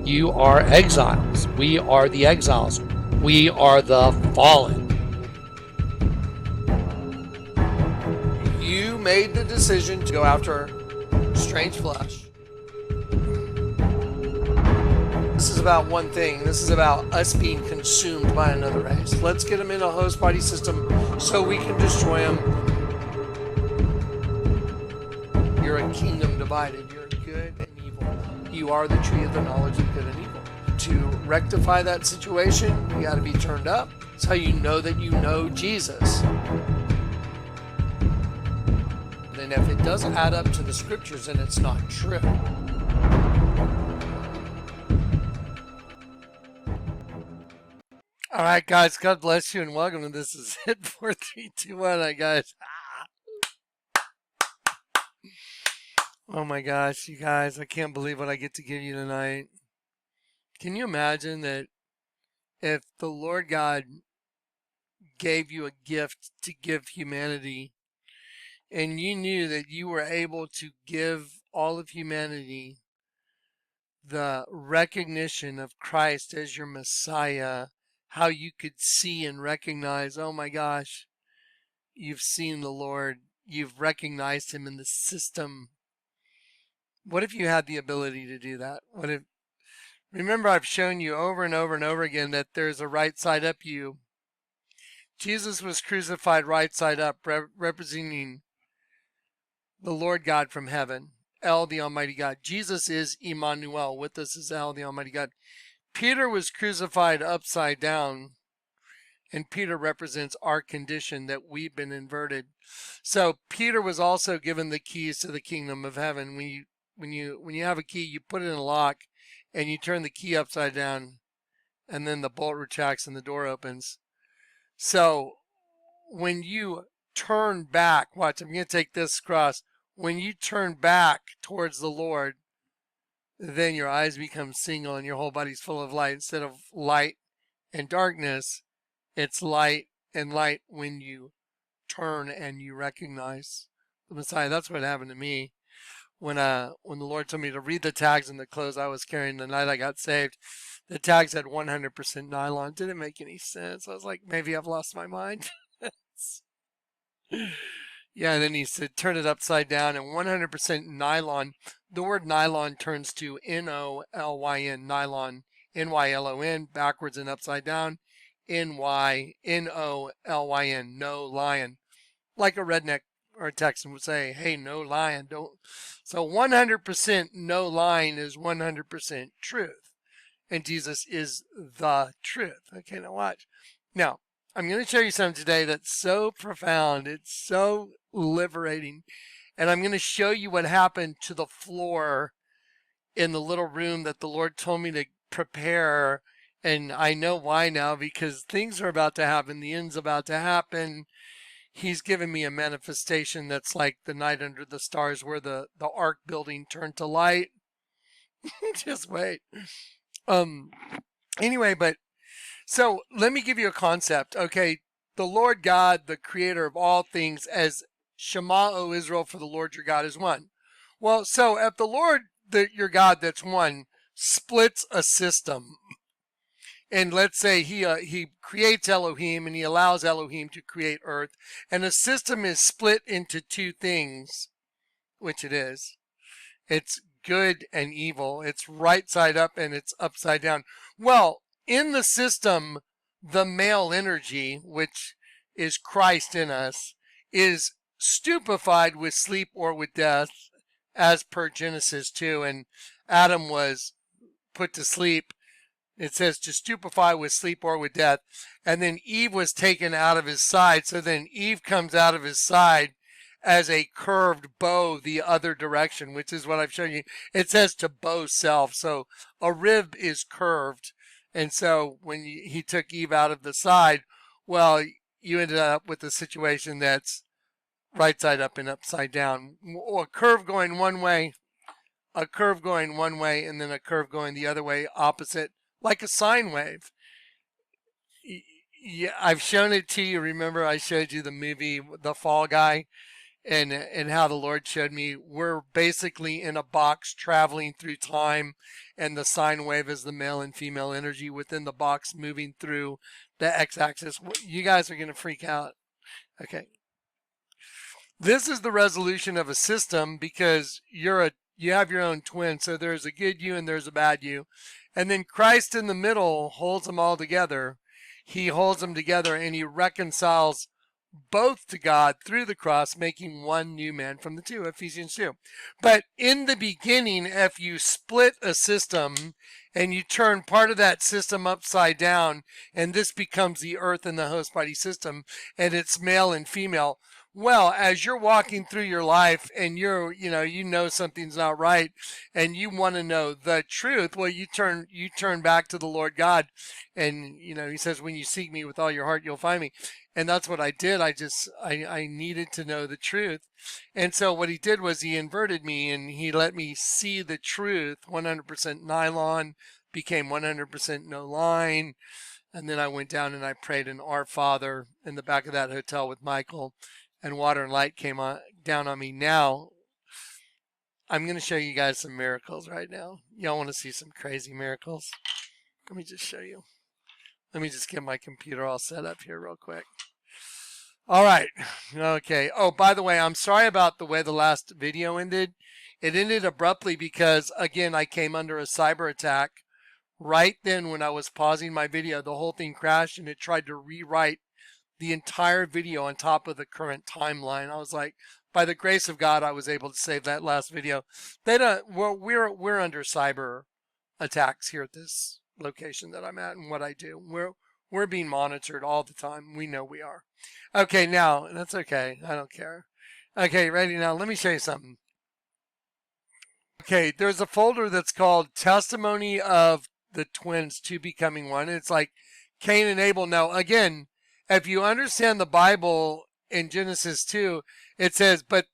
You are exiles. We are the exiles. We are the fallen. You made the decision to go after strange flesh. This is about one thing. This is about us being consumed by another race. Let's get them in a host body system so we can destroy them. You're a kingdom divided. You're good and evil. You are the tree of the knowledge of good and evil. To rectify that situation, you got to be turned up. It's how you know that you know Jesus. And if it doesn't add up to the scriptures, then it's not true. All right, guys, God bless you and welcome to This Is It 4321. Hi, guys. Oh my gosh, you guys, I can't believe what I get to give you tonight. Can you imagine that if the Lord God gave you a gift to give humanity, and you knew that you were able to give all of humanity the recognition of Christ as your Messiah, how you could see and recognize, oh my gosh, you've seen the Lord, you've recognized him in the system. What if you had the ability to do that? What if, remember, I've shown you over and over and over again that there's a right side up you. Jesus was crucified right side up, representing the Lord God from heaven, El, the Almighty God. Jesus is Emmanuel. With us is El, the Almighty God. Peter was crucified upside down, and Peter represents our condition that we've been inverted. So Peter was also given the keys to the kingdom of heaven. When you have a key, you put it in a lock, and you turn the key upside down, and then the bolt retracts and the door opens. So when you turn back, watch, I'm going to take this cross. When you turn back towards the Lord, then your eyes become single and your whole body's full of light. Instead of light and darkness, it's light and light when you turn and you recognize the Messiah. That's what happened to me when the Lord told me to read the tags in the clothes I was carrying the night I got saved. The tags had 100% nylon. Didn't make any sense. I was like, maybe I've lost my mind. Yeah, and then he said, turn it upside down, and 100% nylon. The word nylon turns to N-O-L-Y-N, nylon, N-Y-L-O-N, backwards and upside down, N-Y-N-O-L-Y-N, no lion. Like a redneck or a Texan would say, hey, no lion, don't. So 100% no lying is 100% truth. And Jesus is the truth. Okay, now watch. Now, I'm going to show you something today that's so profound. It's so liberating. And I'm going to show you what happened to the floor in the little room that the Lord told me to prepare. And I know why now, because things are about to happen. The end's about to happen. He's given me a manifestation that's like the night under the stars where the ark building turned to light. Just wait. Anyway, but so let me give you a concept. Okay. The Lord God, the creator of all things, as Shema, O Israel, for the Lord your God is one. Well, so if the Lord, your God that's one, splits a system, and let's say he creates Elohim and he allows Elohim to create earth, and the system is split into two things, which it is. It's good and evil. It's right side up and it's upside down. Well, in the system, the male energy, which is Christ in us, is stupefied with sleep or with death, as per Genesis 2. And Adam was put to sleep. It says to stupefy with sleep or with death. And then Eve was taken out of his side. So then Eve comes out of his side as a curved bow the other direction, which is what I've shown you. It says to bow self. So a rib is curved. And so when he took Eve out of the side, well, you ended up with a situation that's right side up and upside down. A curve going one way, a curve going one way, and then a curve going the other way, opposite, like a sine wave. Yeah, I've shown it to you. Remember I showed you the movie The Fall Guy? and how the Lord showed me we're basically in a box traveling through time, and the sine wave is the male and female energy within the box moving through the x-axis. You guys are going to freak out. Okay. This is the resolution of a system because you have your own twin. So there's a good you and there's a bad you. And then Christ in the middle holds them all together. He holds them together and he reconciles both to God through the cross, making one new man from the two, Ephesians 2. But in the beginning, if you split a system and you turn part of that system upside down, and this becomes the earth and the host body system, and it's male and female, well, as you're walking through your life and you know something's not right and you want to know the truth, well, you turn back to the Lord God, and he says, when you seek me with all your heart, you'll find me. And that's what I did. I needed to know the truth. And so what he did was he inverted me and he let me see the truth. 100% nylon became 100% no line. And then I went down and I prayed an Our Father in the back of that hotel with Michael, and water and light came down on me. Now, I'm going to show you guys some miracles right now. Y'all want to see some crazy miracles? Let me just show you. Let me just get my computer all set up here real quick. All right. Okay. Oh, by the way, I'm sorry about the way the last video ended. It ended abruptly because, again, I came under a cyber attack. Right then when I was pausing my video, the whole thing crashed and it tried to rewrite the entire video on top of the current timeline. I was like, by the grace of God, I was able to save that last video. We're under cyber attacks here at this location that I'm at and what I do. We're being monitored all the time. We know we are. Okay, now, that's okay. I don't care. Okay, ready now? Let me show you something. Okay, there's a folder that's called Testimony of the Twins Two Becoming One. It's like Cain and Abel. Now, again, if you understand the Bible in Genesis 2, it says, but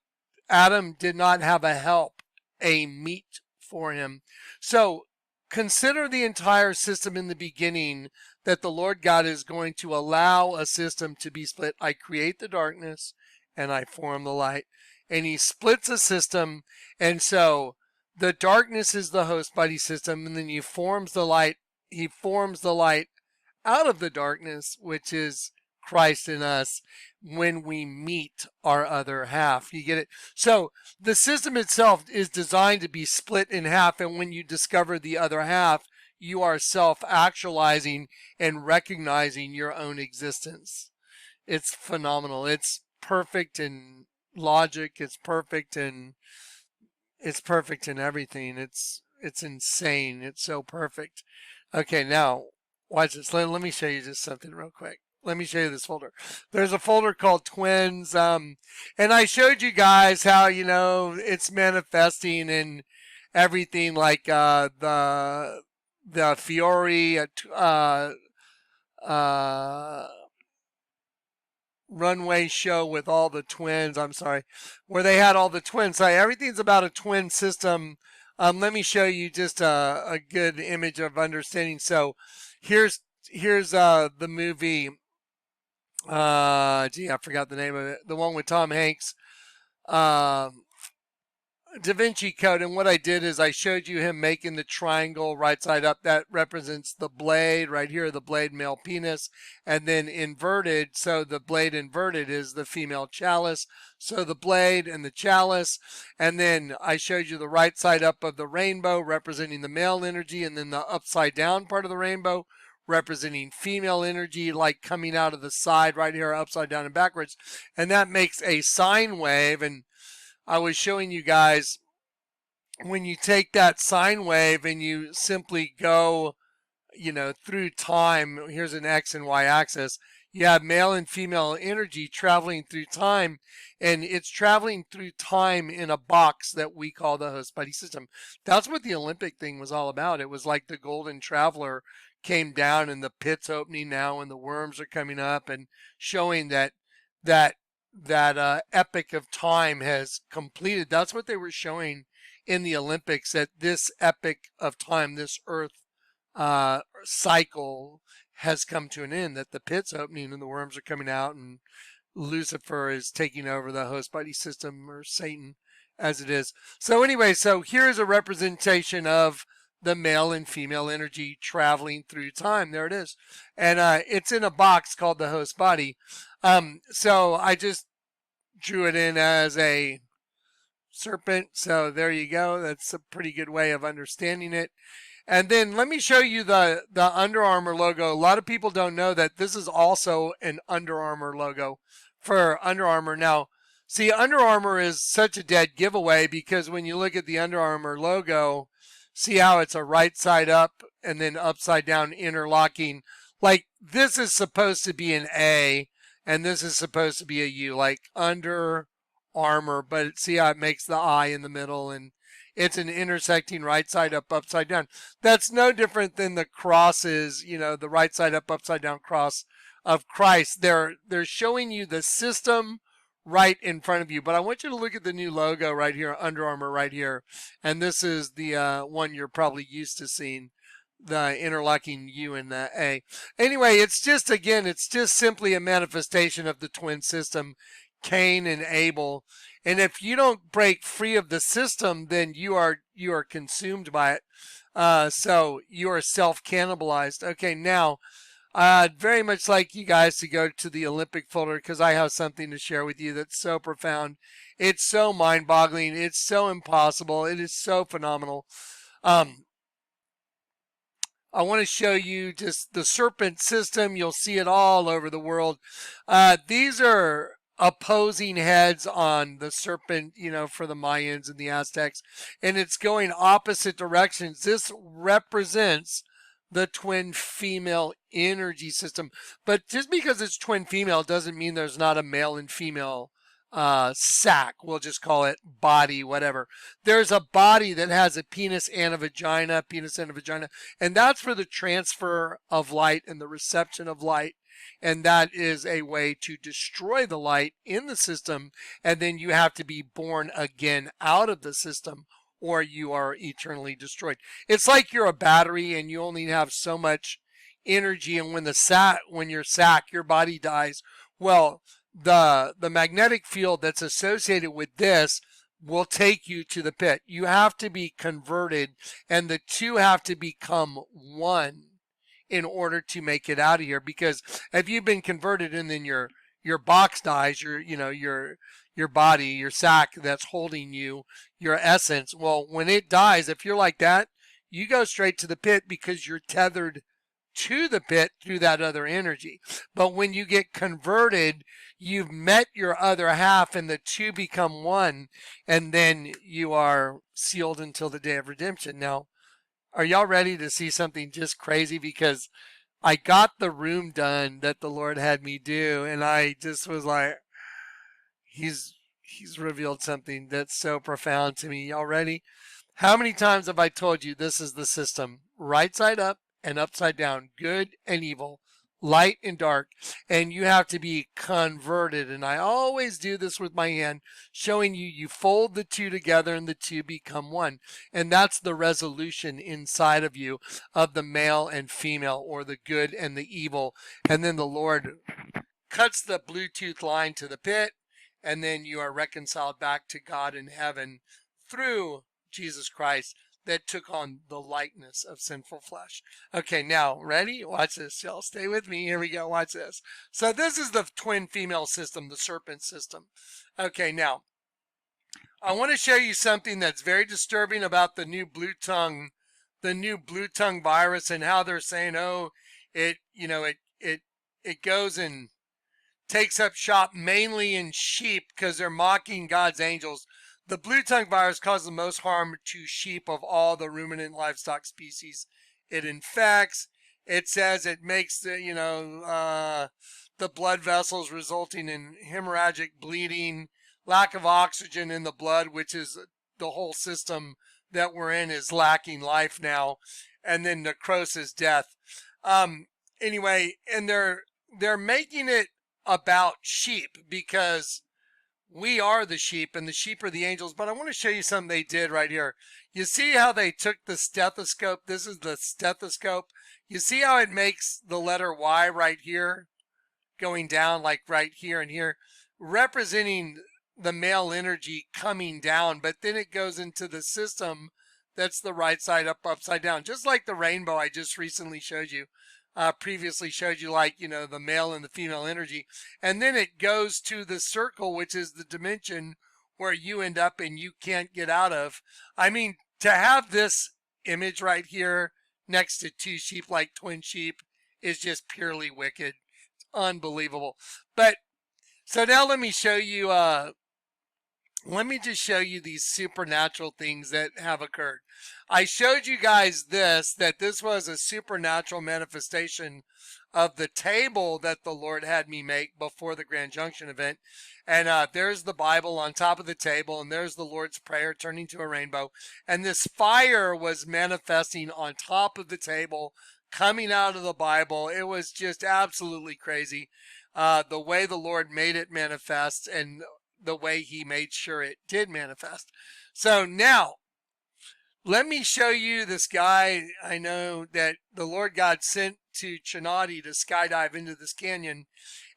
Adam did not have a help, a meet for him. So consider the entire system in the beginning, that the Lord God is going to allow a system to be split. I create the darkness and I form the light. And he splits a system. And so the darkness is the host body system. And then he forms the light. He forms the light out of the darkness, which is Christ in us, when we meet our other half. You get it? So the system itself is designed to be split in half, and when you discover the other half, you are self-actualizing and recognizing your own existence. It's phenomenal. It's perfect in logic. It's perfect in everything. It's insane. It's so perfect. Okay, now watch this. Let me show you just something real quick. Let me show you this folder. There's a folder called Twins. And I showed you guys how, it's manifesting and everything, like the Fiore runway show with all the twins. I'm sorry, where they had all the twins. So everything's about a twin system. Let me show you just a good image of understanding. So here's the movie. I forgot the name of it. The one with Tom Hanks, Da Vinci Code. And what I did is I showed you him making the triangle right side up. That represents the blade right here, the blade male penis, and then inverted. So the blade inverted is the female chalice. So the blade and the chalice. And then I showed you the right side up of the rainbow representing the male energy, and then the upside down part of the rainbow representing female energy, like coming out of the side right here, upside down and backwards. And that makes a sine wave. And I was showing you guys, when you take that sine wave and you simply go, through time, here's an X and Y axis, you have male and female energy traveling through time, and it's traveling through time in a box that we call the host body system. That's what the Olympic thing was all about. It was like the Golden Traveler came down and the pit's opening now and the worms are coming up, and showing that epic of time has completed. That's what they were showing in the Olympics, that this epic of time, this earth cycle has come to an end, that the pit's opening and the worms are coming out, and Lucifer is taking over the host body system, or Satan as it is. So anyway, so here's a representation of the male and female energy traveling through time. There it is. And it's in a box called the host body. So I just drew it in as a serpent. So there you go. That's a pretty good way of understanding it. And then let me show you the Under Armour logo. A lot of people don't know that this is also an Under Armour logo for Under Armour. Now, see, Under Armour is such a dead giveaway because when you look at the Under Armour logo, see how it's a right side up and then upside down interlocking. Like this is supposed to be an A and this is supposed to be a U, like Under Armour, but see how it makes the I in the middle, and it's an intersecting right side up, upside down. That's no different than the crosses, you know, the right side up, upside down cross of Christ. They're showing you the system right in front of you. But I want you to look at the new logo right here, Under Armour right here. And this is the one you're probably used to seeing, the interlocking U and the A. Anyway, it's just, again, it's just simply a manifestation of the twin system, Cain and Abel. And if you don't break free of the system, then you are consumed by it. So you are self-cannibalized. Okay, now I'd very much like you guys to go to the Olympic folder because I have something to share with you that's so profound. It's so mind-boggling. It's so impossible. It is so phenomenal. I want to show you just the serpent system. You'll see it all over the world. These are opposing heads on the serpent, you know, for the Mayans and the Aztecs, and it's going opposite directions. This represents the twin female energy system, but just because it's twin female doesn't mean there's not a male and female sac. We'll just call it body, whatever. There's a body that has a penis and a vagina, and that's for the transfer of light and the reception of light. And that is a way to destroy the light in the system. And then you have to be born again out of the system, or you are eternally destroyed. It's like you're a battery and you only have so much energy. And when your body dies, well, the magnetic field that's associated with this will take you to the pit. You have to be converted, and the two have to become one in order to make it out of here. Because if you've been converted and then your box dies, your body, your sac that's holding you, your essence, well, when it dies, if you're like that, you go straight to the pit because you're tethered to the pit through that other energy. But when you get converted, you've met your other half and the two become one, and then you are sealed until the day of redemption. Now, are y'all ready to see something just crazy? Because I got the room done that the Lord had me do, and I just was like, He's revealed something that's so profound to me. Y'all ready? How many times have I told you this is the system? Right side up and upside down, good and evil, light and dark, and you have to be converted. And I always do this with my hand, showing you fold the two together and the two become one. And that's the resolution inside of you of the male and female, or the good and the evil. And then the Lord cuts the Bluetooth line to the pit, and then you are reconciled back to God in heaven through Jesus Christ that took on the likeness of sinful flesh. Okay, now, ready? Watch this, y'all. Stay with me. Here we go. Watch this. So this is the twin female system, the serpent system. Okay, now, I want to show you something that's very disturbing about the new blue tongue virus, and how they're saying, oh, it goes and takes up shop mainly in sheep because they're mocking God's angels. The blue tongue virus causes the most harm to sheep of all the ruminant livestock species it infects. It says it makes the blood vessels, resulting in hemorrhagic bleeding, lack of oxygen in the blood, which is the whole system that we're in is lacking life now, and then necrosis, death. Anyway, and they're making it about sheep because we are the sheep and the sheep are the angels. But I want to show you something they did right here. You see how they took the stethoscope? This is the stethoscope. You see how it makes the letter Y right here? going down like right here and here, representing the male energy coming down, but then it goes into the system that's the right side up, upside down, just like the rainbow I just recently showed you. Previously showed you, like, the male and the female energy, and then it goes to the circle, which is the dimension where you end up and you can't get out of. I mean, to have this image right here next to two sheep like twin sheep is just purely wicked. It's unbelievable. But so now let me show you, let me just show you these supernatural things that have occurred. I showed you guys that this was a supernatural manifestation of the table that the Lord had me make before the Grand Junction event. And there's the Bible on top of the table, and there's the Lord's Prayer turning to a rainbow. And this fire was manifesting on top of the table, coming out of the Bible. It was just absolutely crazy. The way the Lord made it manifest, and the way he made sure it did manifest. So now, let me show you this guy I know that the Lord God sent to Chinati to skydive into this canyon,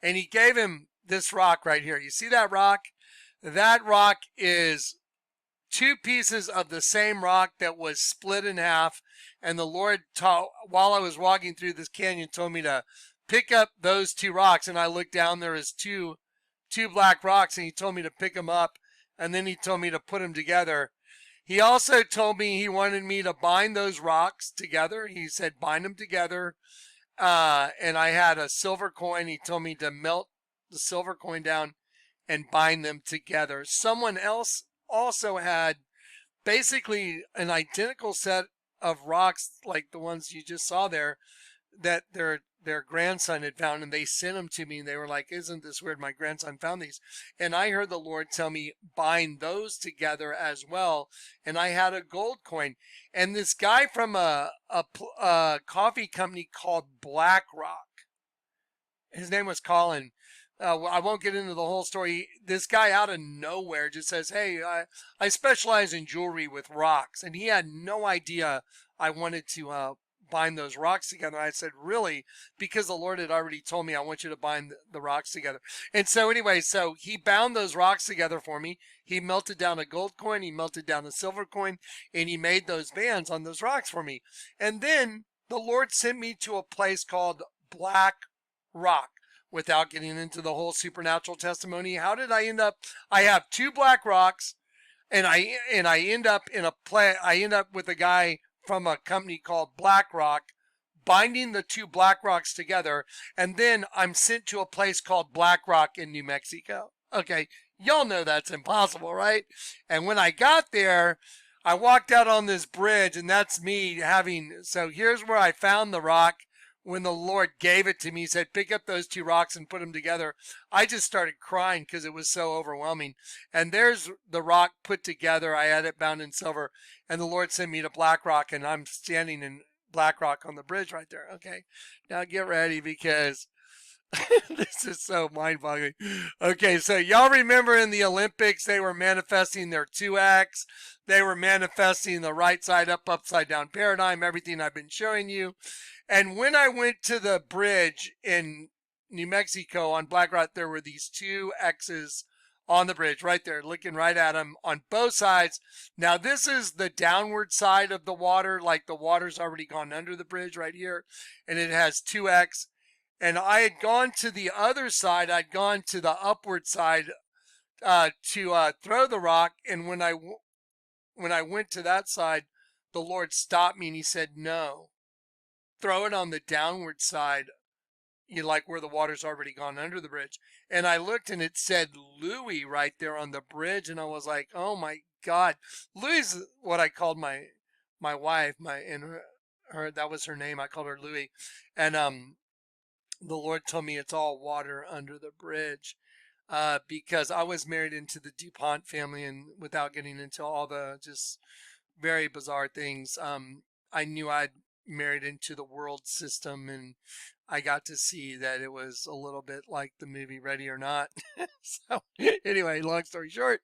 and he gave him this rock right here. You see that rock? That rock is two pieces of the same rock that was split in half, and the Lord taught, while I was walking through this canyon, told me to pick up those two rocks, and I looked down, there is two black rocks, and he told me to pick them up, and then he told me to put them together. He also told me he wanted me to bind those rocks together. He said, bind them together. And I had a silver coin. He told me to melt the silver coin down and bind them together. Someone else also had basically an identical set of rocks like the ones you just saw there that their grandson had found, and they sent them to me, and they were like, isn't this weird? My grandson found these. And I heard the Lord tell me, bind those together as well. And I had a gold coin. And this guy from a coffee company called BlackRock, his name was Colin. I won't get into the whole story. This guy out of nowhere just says, hey, I specialize in jewelry with rocks. And he had no idea I wanted to bind those rocks together. I said, really? Because the Lord had already told me, I want you to bind the rocks together. And so anyway, so he bound those rocks together for me. He melted down a gold coin, he melted down a silver coin, and he made those bands on those rocks for me. And then the Lord sent me to a place called Black Rock. Without getting into the whole supernatural testimony, how did I end up? I have two black rocks, and I end up in a play. I end up with a guy from a company called BlackRock, binding the two black rocks together, and then I'm sent to a place called Black Rock in New Mexico. Okay, y'all know that's impossible, right? And when I got there, I walked out on this bridge, and that's me having, so here's where I found the rock. When the Lord gave it to me, he said, pick up those two rocks and put them together. I just started crying because it was so overwhelming. And there's the rock put together. I had it bound in silver. And the Lord sent me to Black Rock, and I'm standing in Black Rock on the bridge right there. Okay, now get ready because this is so mind-boggling. Okay, so y'all remember in the Olympics, they were manifesting their 2X. They were manifesting the right side up, upside down paradigm, everything I've been showing you. And when I went to the bridge in New Mexico on Black Rock, there were these two X's on the bridge right there, looking right at them on both sides. Now, this is the downward side of the water, like the water's already gone under the bridge right here, and it has 2X. And I had gone to the other side. I'd gone to the upward side to throw the rock. And when I went to that side, the Lord stopped me and he said, no, throw it on the downward side, like where the water's already gone under the bridge. And I looked and it said Louie right there on the bridge. And I was like, oh my God. Louie's what I called my wife, her, that was her name. I called her Louie. And the Lord told me it's all water under the bridge. Because I was married into the DuPont family, and without getting into all the just very bizarre things, I knew I'd married into the world system, and I got to see that it was a little bit like the movie Ready or Not. So anyway, long story short,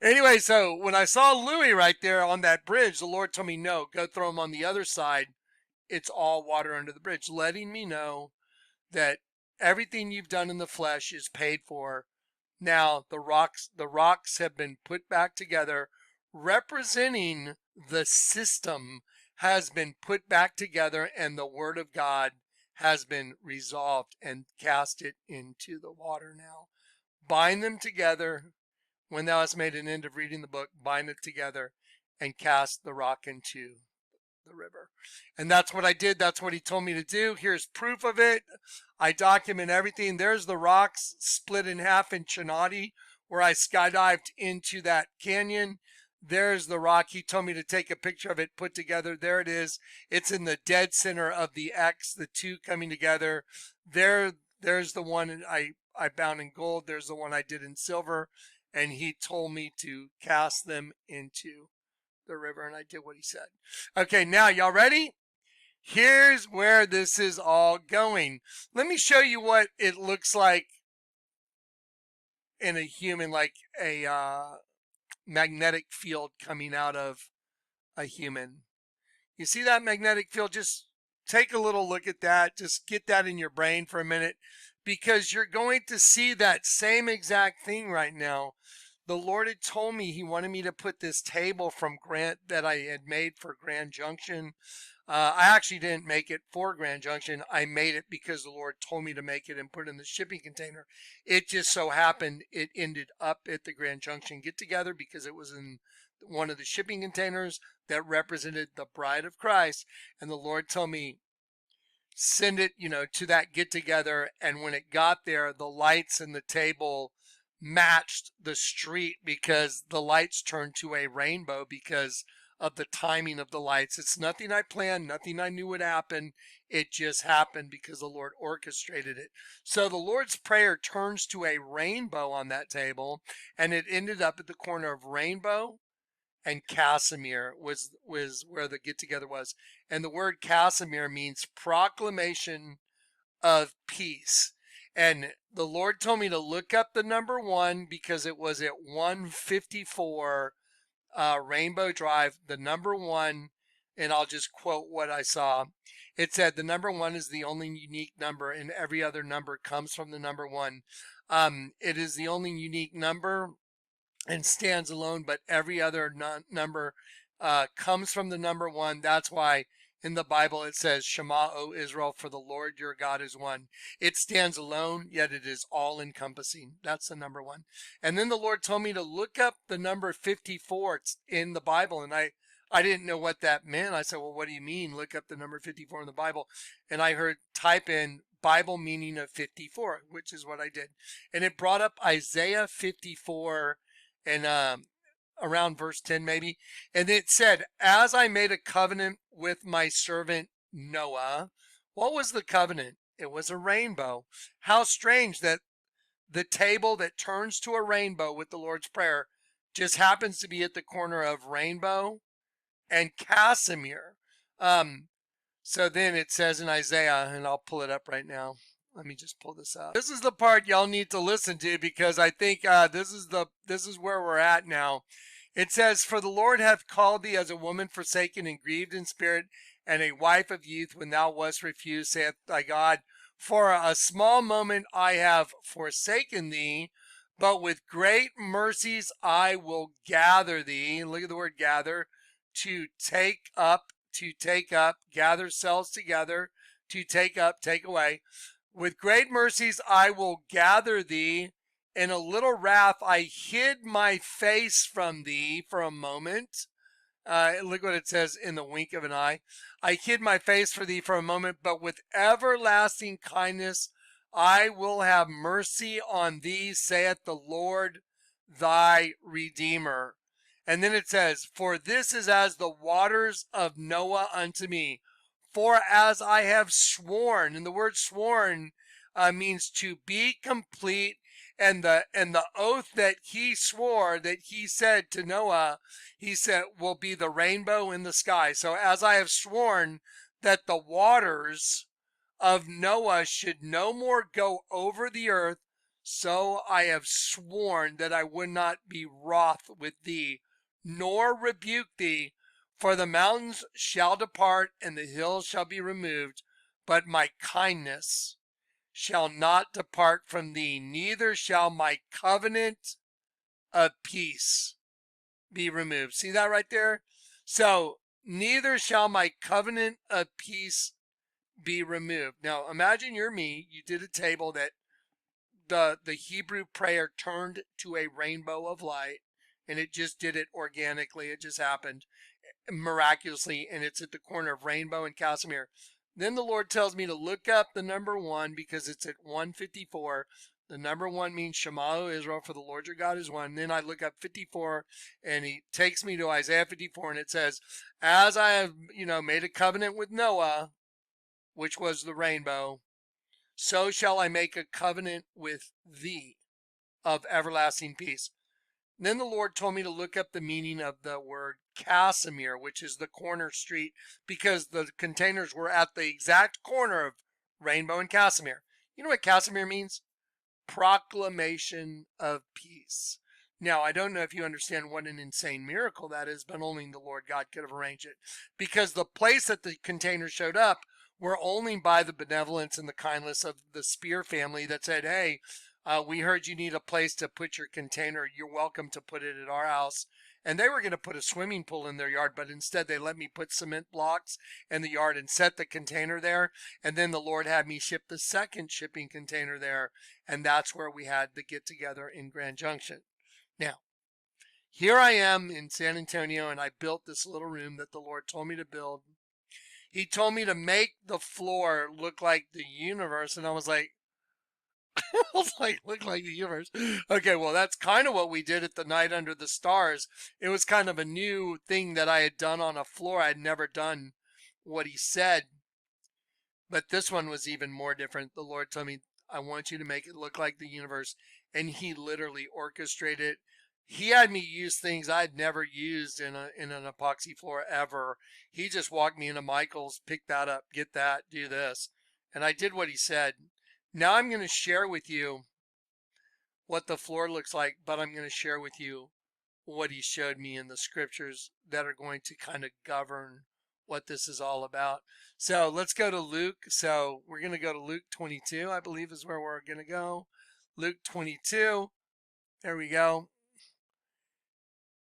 anyway, so when I saw Louie right there on that bridge, the Lord told me, no, go throw him on the other side. It's all water under the bridge, letting me know that everything you've done in the flesh is paid for. Now the rocks have been put back together, representing the system has been put back together, and the word of God has been resolved and cast it into the water now. Bind them together. When thou hast made an end of reading the book, bind it together and cast the rock into the river. And that's what I did. That's what he told me to do. Here's proof of it. I document everything. There's the rocks split in half in Chinati, where I skydived into that canyon. There's the rock. He told me to take a picture of it, put together. There it is. It's in the dead center of the X, the two coming together. There's the one I bound in gold. There's the one I did in silver. And he told me to cast them into the river, and I did what he said. Okay, now y'all ready? Here's where this is all going. Let me show you what it looks like in a human, like a magnetic field coming out of a human. You see that magnetic field? Just take a little look at that. Just get that in your brain for a minute, because you're going to see that same exact thing right now. The Lord had told me he wanted me to put this table from Grant that I had made for Grand Junction. I actually didn't make it for Grand Junction. I made it because the Lord told me to make it and put it in the shipping container. It just so happened it ended up at the Grand Junction get together because it was in one of the shipping containers that represented the bride of Christ. And the Lord told me, send it, to that get together. And when it got there, the lights in the table matched the street because the lights turned to a rainbow because of the timing of the lights. It's nothing I planned, nothing I knew would happen. It just happened because the Lord orchestrated it. So the Lord's Prayer turns to a rainbow on that table, and it ended up at the corner of Rainbow and Casimir was where the get together was. And the word Casimir means proclamation of peace. And the Lord told me to look up the number 1 because it was at 154 Rainbow Drive, the number 1. And I'll just quote what I saw. It said the number 1 is the only unique number, and every other number comes from the number 1. It is the only unique number and stands alone, but every other number comes from the number 1. That's why in the Bible it says, Shema, O Israel, for the Lord your God is one. It stands alone, yet it is all encompassing. That's the number 1. And then the Lord told me to look up the number 54. It's in the Bible. And I didn't know what that meant. I said, well, what do you mean? Look up the number 54 in the Bible. And I heard type in Bible meaning of 54, which is what I did. And it brought up Isaiah 54 and around verse 10 maybe. And it said, as I made a covenant with my servant Noah. What was the covenant? It was a rainbow. How strange that the table that turns to a rainbow with the Lord's Prayer just happens to be at the corner of Rainbow and Casimir. So then it says in Isaiah, and I'll pull it up right now. Let me just pull this up. This is the part y'all need to listen to because I think this is where we're at now. It says, for the Lord hath called thee as a woman forsaken and grieved in spirit, and a wife of youth when thou wast refused, saith thy God. For a small moment I have forsaken thee, but with great mercies I will gather thee. Look at the word gather. To take up, gather cells together, to take up, take away. With great mercies I will gather thee. In a little wrath I hid my face from thee for a moment. Look what it says, in the wink of an eye. I hid my face for thee for a moment, but with everlasting kindness I will have mercy on thee, saith the Lord thy Redeemer. And then it says, for this is as the waters of Noah unto me. For as I have sworn, and the word sworn means to be complete, and the oath that he swore, that he said to Noah, he said will be the rainbow in the sky. So as I have sworn that the waters of Noah should no more go over the earth, so I have sworn that I would not be wroth with thee, nor rebuke thee. For the mountains shall depart and the hills shall be removed, but my kindness shall not depart from thee, neither shall my covenant of peace be removed. See that right there? So, neither shall my covenant of peace be removed. Now, imagine you're me. You did a table that the Hebrew prayer turned to a rainbow of light, and it just did it organically. It just happened miraculously, and it's at the corner of Rainbow and Casimir. Then the Lord tells me to look up the number 1 because it's at 154. The number 1 means Shema, O Israel, for the Lord your God is one. Then I look up 54, and he takes me to Isaiah 54, and it says, as I have, made a covenant with Noah, which was the rainbow, so shall I make a covenant with thee of everlasting peace. Then the Lord told me to look up the meaning of the word Casimir, which is the corner street, because the containers were at the exact corner of Rainbow and Casimir. You know what Casimir means? Proclamation of peace. Now, I don't know if you understand what an insane miracle that is, but only the Lord God could have arranged it. Because the place that the containers showed up were only by the benevolence and the kindness of the Spear family that said, hey, we heard you need a place to put your container. You're welcome to put it at our house. And they were going to put a swimming pool in their yard, but instead they let me put cement blocks in the yard and set the container there. And then the Lord had me ship the second shipping container there. And that's where we had the get together in Grand Junction. Now, here I am in San Antonio, and I built this little room that the Lord told me to build. He told me to make the floor look like the universe, and I was like, look like the universe. Okay, well, that's kind of what we did at the Night Under the Stars. It was kind of a new thing that I had done on a floor. I had never done what he said, but this one was even more different. The Lord told me, I want you to make it look like the universe, and he literally orchestrated it. He had me use things I'd never used in an epoxy floor ever. He just walked me into Michael's, pick that up, get that, do this. And I did what he said. Now I'm going to share with you what the floor looks like, but I'm going to share with you what he showed me in the scriptures that are going to kind of govern what this is all about. So let's go to Luke. So we're going to go to Luke 22, I believe is where we're going to go. Luke 22. There we go.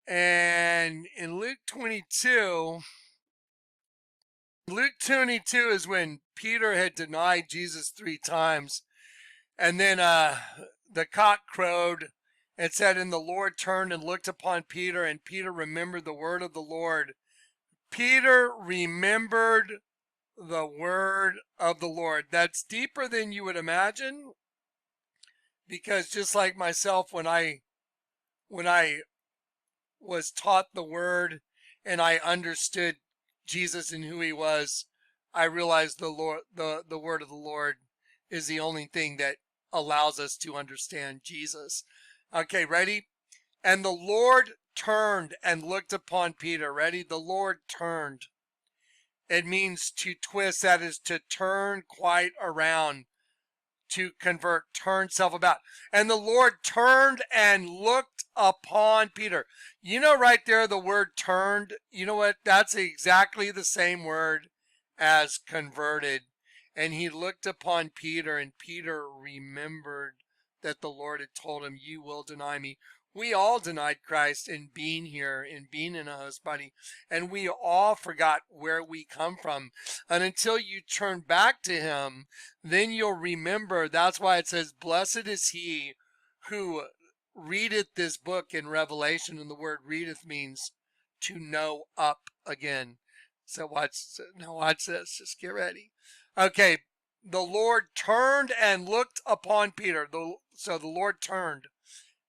And in Luke 22 is when Peter had denied Jesus 3 times. And then the cock crowed and said, and the Lord turned and looked upon Peter, and Peter remembered the word of the Lord. Peter remembered the word of the Lord. That's deeper than you would imagine, because just like myself, when I was taught the word and I understood Jesus and who he was, I realized the word of the Lord is the only thing that allows us to understand Jesus. Okay, ready? And the Lord turned and looked upon Peter. Ready? The Lord turned. It means to twist, that is to turn quite around, to convert, turn self about. And the Lord turned and looked upon Peter. You know right there, the word turned, you know what? That's exactly the same word as converted. And he looked upon Peter, and Peter remembered that the Lord had told him, you will deny me. We all denied Christ in being here, in being in a host body, and we all forgot where we come from. And until you turn back to him, then you'll remember. That's why it says, blessed is he who readeth this book in Revelation. And the word readeth means to know up again. So watch this. Just get ready. Okay, the Lord turned and looked upon Peter. So the Lord turned,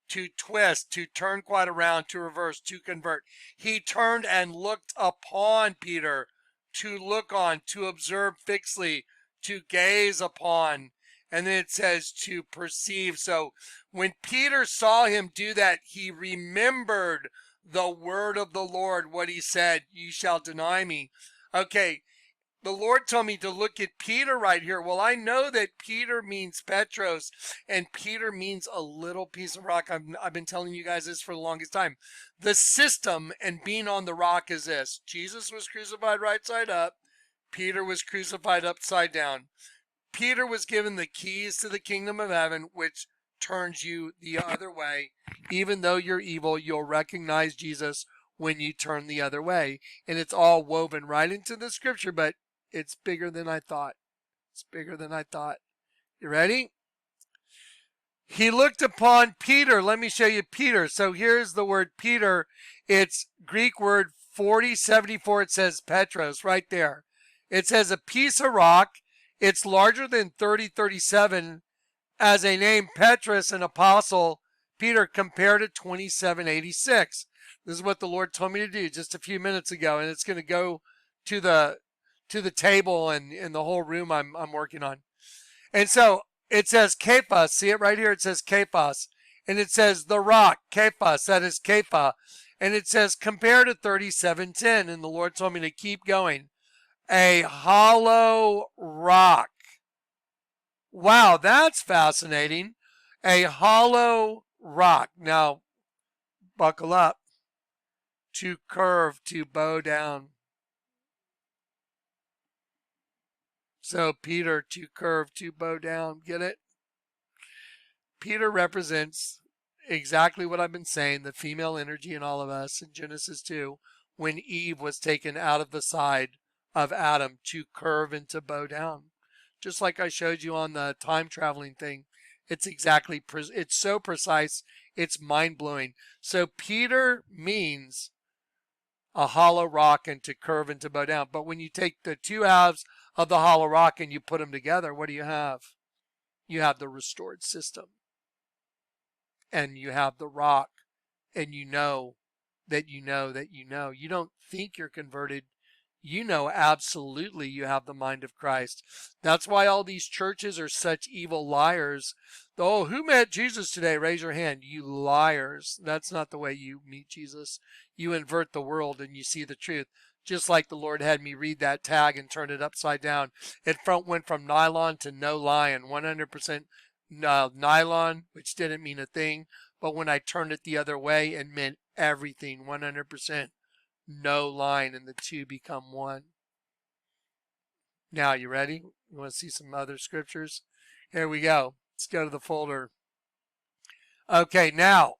to twist, to turn quite around, to reverse, to convert. He turned and looked upon Peter, to look on, to observe fixedly, to gaze upon. And then it says to perceive. So when Peter saw him do that, he remembered the word of the Lord, what he said, you shall deny me. Okay, the Lord told me to look at Peter right here. Well, I know that Peter means Petros, and Peter means a little piece of rock. I've been telling you guys this for the longest time. The system and being on the rock is this. Jesus was crucified right side up. Peter was crucified upside down. Peter was given the keys to the kingdom of heaven, which turns you the other way. Even though you're evil, you'll recognize Jesus when you turn the other way. And it's all woven right into the scripture, but it's bigger than I thought. It's bigger than I thought. You ready? He looked upon Peter. Let me show you Peter. So here's the word Peter. It's Greek word 4074. It says Petros right there. It says a piece of rock. It's larger than 3037 as a name. Petrus, an apostle. Peter compared to 2786. This is what the Lord told me to do just a few minutes ago, and it's going to go to the table and in the whole room I'm working on. And so it says Kephas. See it right here? It says Kephas. And it says the rock, Kephas. That is Kepha. And it says compare to 37:10. And the Lord told me to keep going. A hollow rock. Wow, that's fascinating. A hollow rock. Now, buckle up. To curve, to bow down. So Peter, to curve, to bow down. Get it? Peter represents exactly what I've been saying, the female energy in all of us in Genesis 2, when Eve was taken out of the side of Adam, to curve and to bow down. Just like I showed you on the time traveling thing. It's exactly, it's so precise, it's mind-blowing. So Peter means a hollow rock and to curve and to bow down. But when you take the two halves of the hollow rock and you put them together, what do you have? You have the restored system. And you have the rock. And you know that you know that you know. You don't think you're converted. You know absolutely you have the mind of Christ. That's why all these churches are such evil liars. Oh, who met Jesus today? Raise your hand. You liars. That's not the way you meet Jesus. You invert the world and you see the truth. Just like the Lord had me read that tag and turn it upside down. It went from nylon to no lion. 100% nylon, which didn't mean a thing. But when I turned it the other way, it meant everything. 100% no line, and the two become one. Now, you ready? You want to see some other scriptures? Here we go. Let's go to the folder. Okay, now,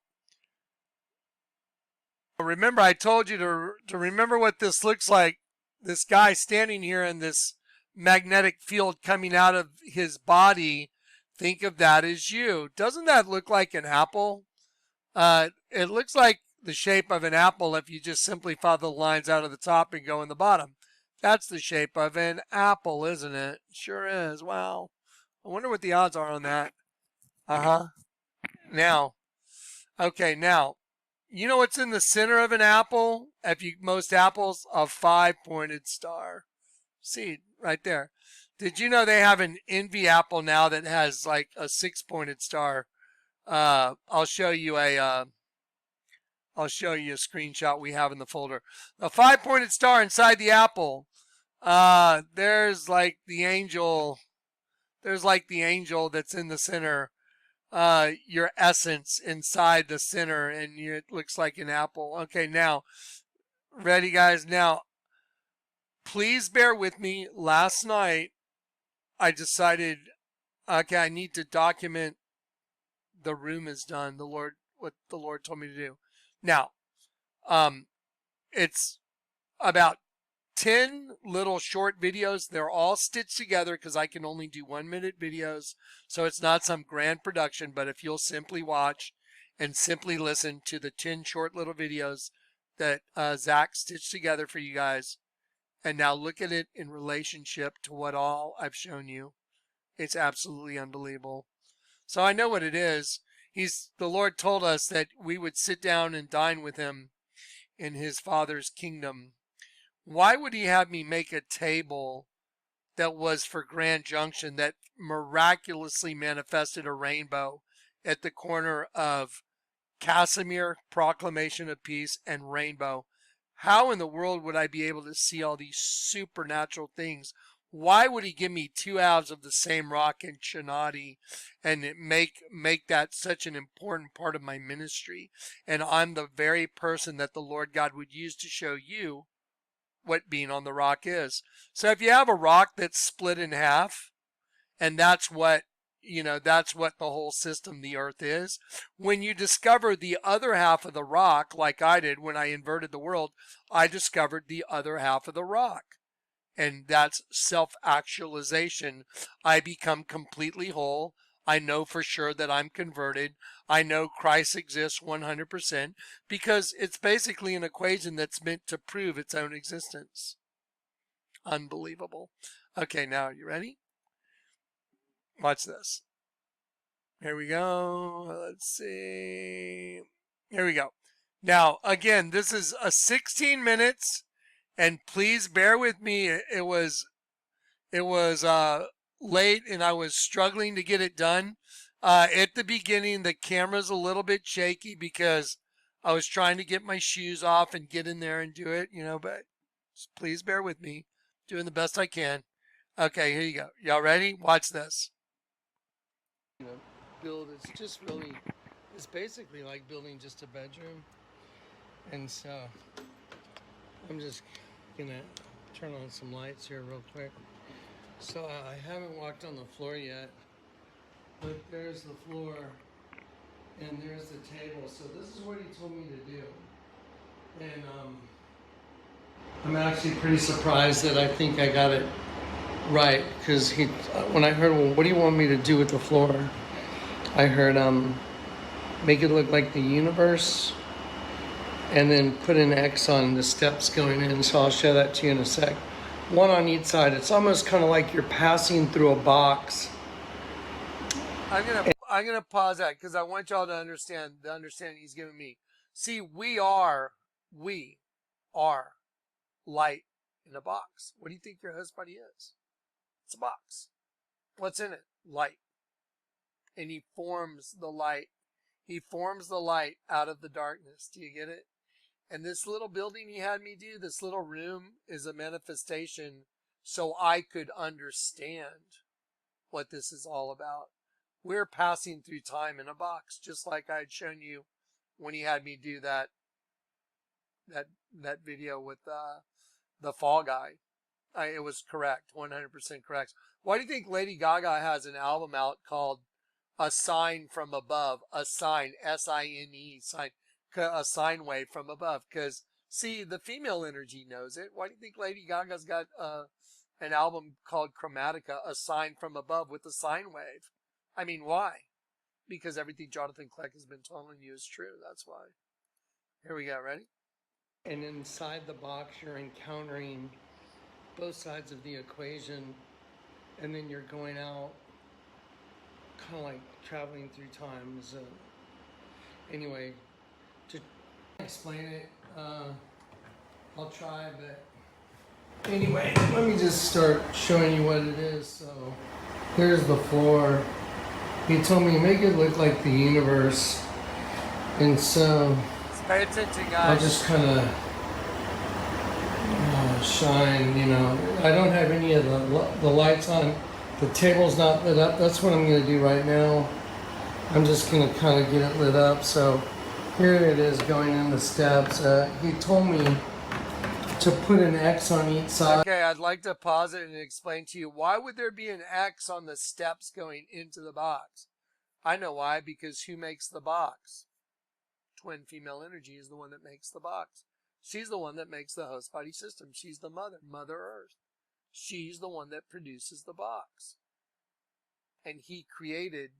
remember I told you to remember what this looks like. This guy standing here in this magnetic field coming out of his body. Think of that as you. Doesn't that look like an apple? It looks like the shape of an apple if you just simply follow the lines out of the top and go in the bottom. That's the shape of an apple, isn't it? Sure is. Wow. I wonder what the odds are on that. Now, okay, now, you know what's in the center of an apple? Most apples, a 5-pointed star. See, right there. Did you know they have an envy apple now that has like a 6-pointed star? I'll show you a screenshot we have in the folder. A 5-pointed star inside the apple. There's like the angel. There's like the angel that's in the center. Your essence inside the center, and it looks like an apple. Okay, now, ready, guys? Now, please bear with me. Last night, I decided, okay, I need to document the room is done. What the Lord told me to do. Now, it's about 10 little short videos. They're all stitched together because I can only do 1-minute videos. So it's not some grand production, but if you'll simply watch and simply listen to the 10 short little videos that Zach stitched together for you guys, and now look at it in relationship to what all I've shown you, it's absolutely unbelievable. So I know what it is. The Lord told us that we would sit down and dine with him in his Father's kingdom. Why would he have me make a table that was for Grand Junction that miraculously manifested a rainbow at the corner of Casimir, Proclamation of Peace, and Rainbow? How in the world would I be able to see all these supernatural things? Why would he give me 2 halves of the same rock in Chinati and make that such an important part of my ministry? And I'm the very person that the Lord God would use to show you what being on the rock is. So if you have a rock that's split in half And that's what, that's what the whole system, the earth is. When you discover the other half of the rock, like I did when I inverted the world, I discovered the other half of the rock. And that's self-actualization. I become completely whole. I know for sure that I'm converted. I know Christ exists 100% because it's basically an equation that's meant to prove its own existence. Unbelievable. Okay, now you ready? Watch this. Here we go. Let's see. Here we go. Now, again, this is a 16 minutes, and please bear with me. It was late, and I was struggling to get it done. At the beginning, the camera's a little bit shaky because I was trying to get my shoes off and get in there and do it, but please bear with me. Doing the best I can. Okay, here you go. Y'all ready? Watch this. Build, it's basically like building just a bedroom. And so I'm just gonna turn on some lights here real quick. So I haven't walked on the floor yet, but there's the floor and there's the table. So this is what he told me to do. And I'm actually pretty surprised that I think I got it right, because when I heard, well, what do you want me to do with the floor? I heard make it look like the universe and then put an X on the steps going in. So I'll show that to you in a sec. One on each side. It's almost kind of like you're passing through a box. I'm gonna pause that because I want y'all to understand the understanding he's giving me. See, we are light in a box. What do you think your host body is? It's a box. What's in it? Light. And he forms the light. He forms the light out of the darkness. Do you get it? And this little building he had me do, this little room, is a manifestation so I could understand what this is all about. We're passing through time in a box, just like I had shown you when he had me do that video with the fall guy. It was correct, 100% correct. Why do you think Lady Gaga has an album out called A Sign from Above? A sign, S-I-N-E, sign, a sine wave from above. Because, see, the female energy knows it. Why do you think Lady Gaga's got an album called Chromatica, A Sign from Above, with a sine wave? I mean, why? Because everything Jonathan Kleck has been telling you is true. That's why. Here we go. Ready? And inside the box, you're encountering both sides of the equation, and then you're going out kind of like traveling through time. So anyway, to explain it, I'll try, but anyway, let me just start showing you what it is. So here's the floor. He told me make it look like the universe, and so pay attention, guys. I'll just kind of shine, I don't have any of the lights on. The table's not lit up. That's what I'm going to do right now. I'm just going to kind of get it lit up. So here it is going in the steps. He told me to put an X on each side. Okay, I'd like to pause it and explain to you, why would there be an X on the steps going into the box? I know why, because who makes the box? Twin female energy is the one that makes the box. She's the one that makes the host body system. She's the mother, Mother Earth. She's the one that produces the box. And he created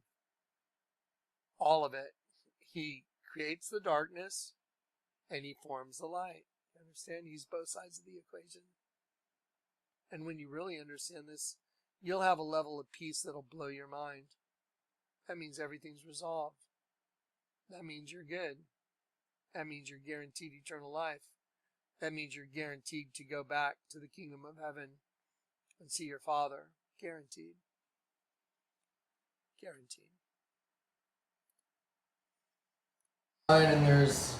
all of it. He creates the darkness and he forms the light. You understand? He's both sides of the equation. And when you really understand this, you'll have a level of peace that'll blow your mind. That means everything's resolved. That means you're good. That means you're guaranteed eternal life. That means you're guaranteed to go back to the kingdom of heaven and see your Father. Guaranteed. Guaranteed. And there's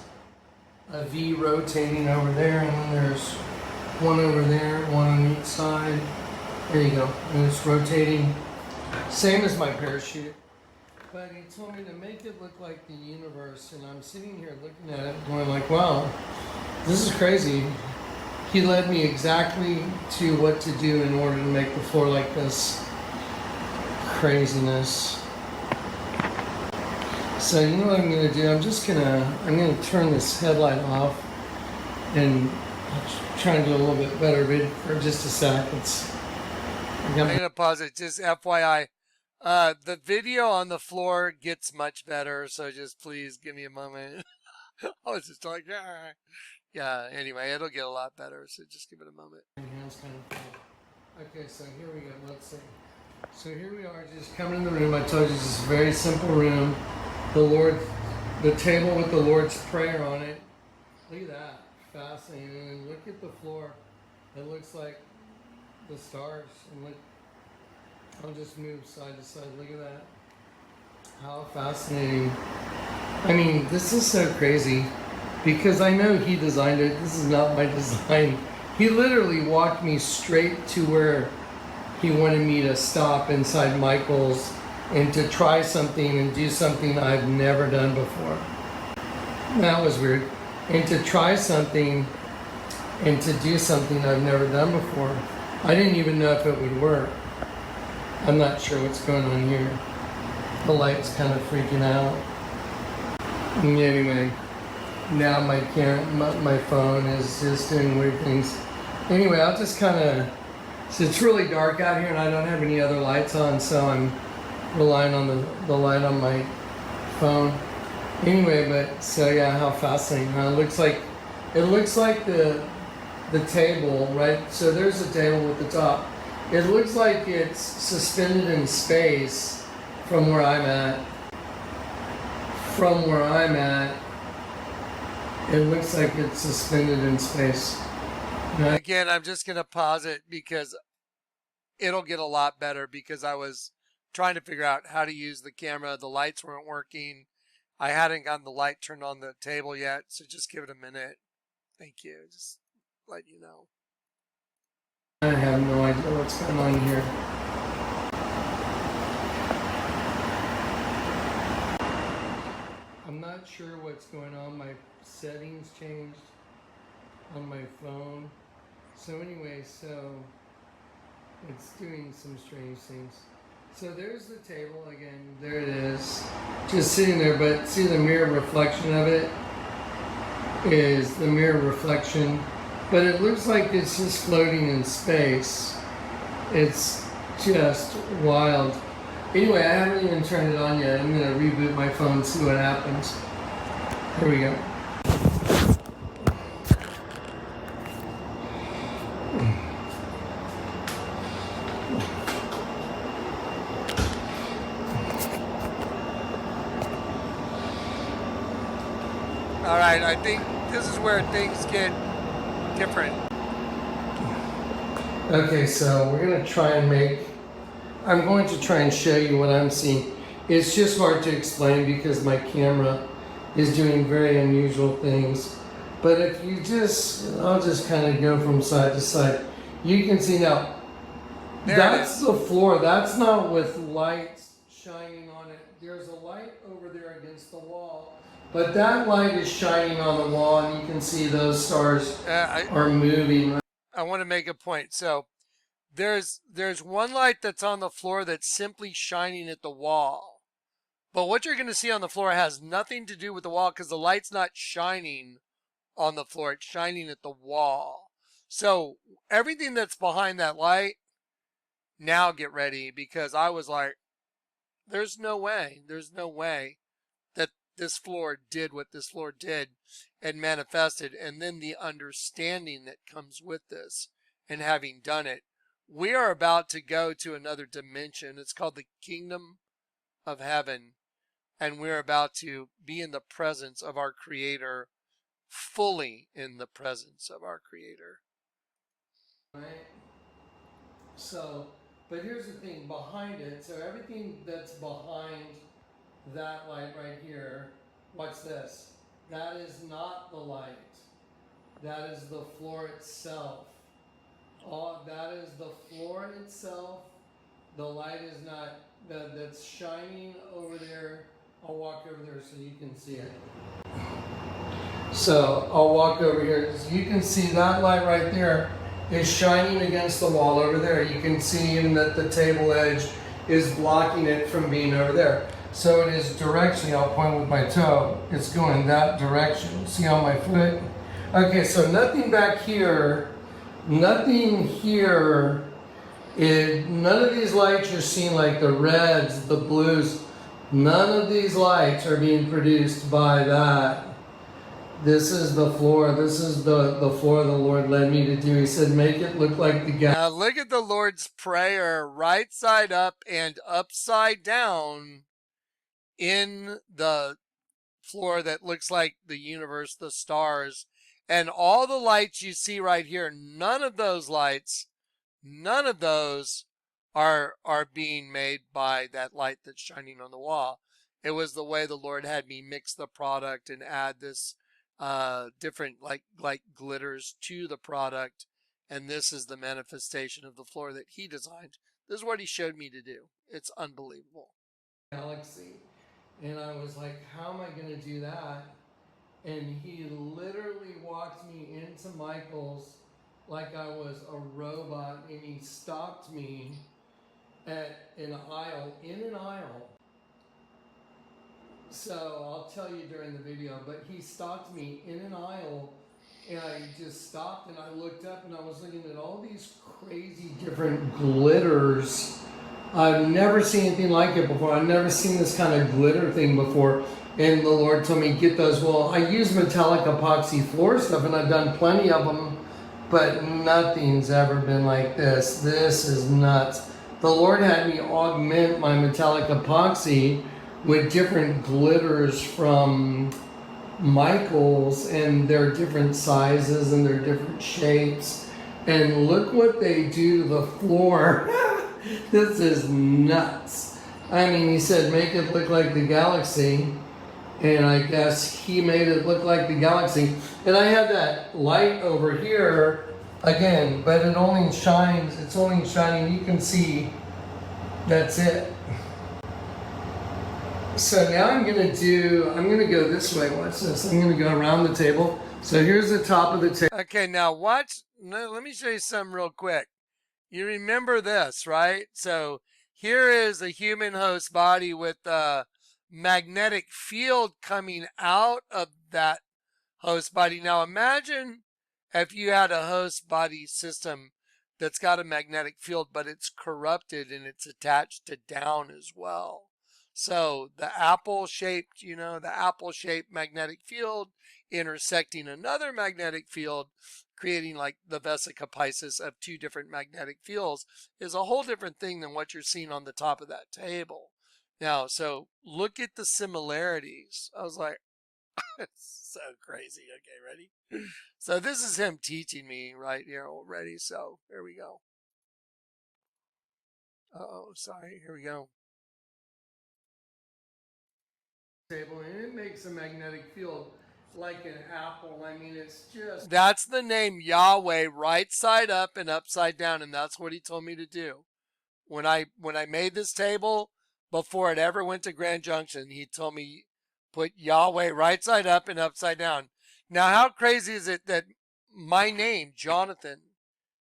a V rotating over there, and then there's one over there, one on each side. There you go. And it's rotating. Same as my parachute. But he told me to make it look like the universe, and I'm sitting here looking at it going like, wow, this is crazy. He led me exactly to what to do in order to make the floor like this. craziness. So you know what I'm gonna do? I'm gonna turn this headlight off and try and do a little bit better vid for just a sec. I'm gonna pause it. Just FYI, the video on the floor gets much better. So just please give me a moment. I was just like, ah. Yeah. Anyway, it'll get a lot better. So just give it a moment. My hands kind of full. Okay, so here we go. Let's see. So here we are, just coming in the room. I told you this is a very simple room. The table with the Lord's Prayer on it. Look at that, fascinating. And look at the floor. It looks like the stars. And look, I'll just move side to side. Look at that. How fascinating. I mean, this is so crazy because I know he designed it. This is not my design. He literally walked me straight to where he wanted me to stop inside Michael's and to try something and do something I've never done before. That was weird. And to try something and to do something I've never done before. I didn't even know if it would work. I'm not sure what's going on here. The light's kind of freaking out. Anyway, now my phone is just doing weird things. Anyway, I'll just kind of, so it's really dark out here and I don't have any other lights on, so I'm relying on the light on my phone. Anyway, but so yeah, how fascinating. Huh? It looks like the table, right? So there's a table with the top. It looks like it's suspended in space from where I'm at. From where I'm at, it looks like it's suspended in space. Now, again, I'm just gonna pause it because it'll get a lot better because I was trying to figure out how to use the camera. The lights weren't working. I hadn't gotten the light turned on the table yet, so just give it a minute. Thank you. Just let you know. I have no idea what's going on here. I'm not sure what's going on. My settings changed on my phone. So anyway, so it's doing some strange things. So there's the table again. There it is. Just sitting there, but see the mirror reflection of it is the mirror reflection. But it looks like it's just floating in space. It's just wild. Anyway, I haven't even turned it on yet. I'm going to reboot my phone and see what happens. Here we go. All right, I think this is where things get different. Okay, so we're going to try and I'm going to try and show you what I'm seeing. It's just hard to explain because my camera is doing very unusual things. But if you I'll just kind of go from side to side. You can see now, that's the floor. That's not with lights shining on it. There's a light over there against the wall. But that light is shining on the wall and you can see those stars are moving. I want to make a point. So there's one light that's on the floor that's simply shining at the wall. But what you're going to see on the floor has nothing to do with the wall because the light's not shining on the floor. It's shining at the wall. So everything that's behind that light, now get ready because I was like, there's no way that this floor did what this floor did and manifested. And then the understanding that comes with this and having done it. We are about to go to another dimension. It's called the kingdom of heaven. And we're about to be in the presence of our Creator, fully in the presence of our Creator. Right? So, but here's the thing behind it. So everything that's behind that light right here, watch this. That is not the light. That is the floor itself. That is the floor itself. The light is not, that's shining over there. I'll walk over there so you can see it. So I'll walk over here. You can see that light right there is shining against the wall over there. You can see even at the table edge, is blocking it from being over there. So it is directionally, I'll point with my toe, it's going that direction. See on my foot? Okay, so nothing back here, nothing here. None of these lights you're seeing, like the reds, the blues, none of these lights are being produced by that. This is the floor. This is the floor the Lord led me to do. He said, make it look like the galaxy. Now look at the Lord's Prayer, right side up and upside down in the floor that looks like the universe, the stars, and all the lights you see right here. None of those lights, none of those are being made by that light that's shining on the wall. It was the way the Lord had me mix the product and add this different like glitters to the product, and this is the manifestation of the floor that he designed. This is what he showed me to do. It's unbelievable. Galaxy. And I was like, how am I going to do that? And he literally walked me into Michael's like I was a robot, and he stopped me at an aisle, in an aisle. So I'll tell you during the video, but he stopped me in an aisle, and I just stopped and I looked up and I was looking at all these crazy different glitters. I've never seen anything like it before. I've never seen this kind of glitter thing before. And the Lord told me, get those. Well, I use metallic epoxy floor stuff, and I've done plenty of them, but nothing's ever been like this. This is nuts. The Lord had me augment my metallic epoxy with different glitters from Michael's, and they're different sizes and they're different shapes. And look what they do to the floor. This is nuts. I mean, he said, make it look like the galaxy. And I guess he made it look like the galaxy. And I have that light over here again, but it only shines, it's only shining, you can see, that's it. So now I'm going to go this way. Watch this. I'm going to go around the table. So here's the top of the table. Okay, now watch. Let me show you something real quick. You remember this, right? So here is a human host body with a magnetic field coming out of that host body. Now imagine if you had a host body system that's got a magnetic field, but it's corrupted and it's attached to down as well. So the apple-shaped, the apple-shaped magnetic field intersecting another magnetic field, creating like the vesica Piscis of two different magnetic fields, is a whole different thing than what you're seeing on the top of that table. Now, so look at the similarities. I was like, it's so crazy. Okay, ready? So this is him teaching me right here already. So here we go. Uh-oh, sorry. Here we go. Table, and it makes a magnetic field like an apple. I mean, it's just, that's the name Yahweh, right side up and upside down, and that's what he told me to do. When I made this table, before it ever went to Grand Junction, he told me put Yahweh right side up and upside down. Now, how crazy is it that my name, Jonathan,